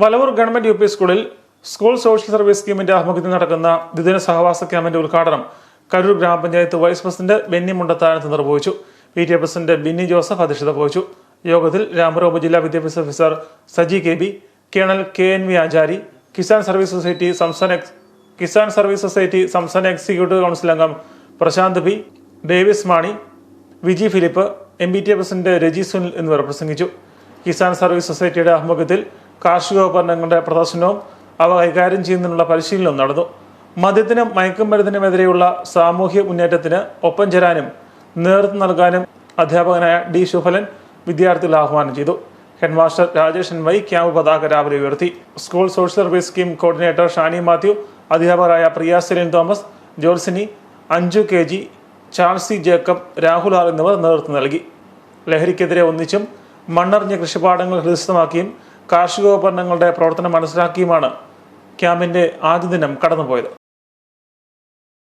Valavoor government UP. സ്കൂളിൽ school social service സ്കീമിന്റെ ആഭിമുഖ്യത്തിൽ നടക്കുന്ന ദ്വിദിന സഹവാസ ക്യാമ്പിന്റെ ഉദ്ഘാടനം കരൂർ ഗ്രാമപഞ്ചായത്ത് വൈസ് പ്രസിഡന്റ് ബെന്നി മുണ്ടത്താനത്ത് നിർവഹിച്ചു. PTA പ്രസിഡന്റ് ബിന്നി ജോസഫ് അധ്യക്ഷത വഹിച്ചു. യോഗത്തിൽ രാമപുരം ഉപജില്ലാ വിദ്യാഭ്യാസ officer Saji KB, colonel KNV Achari, Kisan service society സംസ്ഥാന എക്സിക്യൂട്ടീവ് കൗൺസിൽ അംഗം Prashant P, Davis Mani, Viji Philip, MBTA president Reji Sunil എന്നിവർ പ്രസംഗിച്ചു. കിസാൻ സർവീസ് സൊസൈറ്റിയുടെ ആഭിമുഖ്യത്തിൽ കാർഷികോപകരണങ്ങളുടെ പ്രദർശനവും അവ കൈകാര്യം ചെയ്യുന്നതിനുള്ള പരിശീലനവും നടന്നു. മദ്യത്തിനും മയക്കുമരുന്നിനുമെതിരെയുള്ള സാമൂഹ്യ മുന്നേറ്റത്തിന് ഒപ്പം ചേരാനും നേതൃത്വം നൽകാനും അധ്യാപകനായ D. ശുഭലൻ വിദ്യാർത്ഥികളെ ആഹ്വാനം ചെയ്തു. ഹെഡ്മാസ്റ്റർ രാജേഷ് NY ക്യാമ്പ് പതാക രാവിലെ ഉയർത്തി. School social service scheme coordinator Shani Mathew, അധ്യാപകരായ Priya Celine Thomas, Jolsini, Anju KG, Charlsy Jacob, Rahul R എന്നിവർ നേതൃത്വം നൽകി. ലഹരിക്കെതിരെ ഒന്നിച്ചും മണ്ണറിഞ്ഞ കൃഷിപാടങ്ങൾ ഹൃദയസ്ഥമാക്കിയും കാർഷികോപകരണങ്ങളുടെ പ്രവർത്തനം മനസ്സിലാക്കിയുമാണ് ക്യാമ്പിന്റെ ആദ്യ ദിനം കടന്നുപോയത്.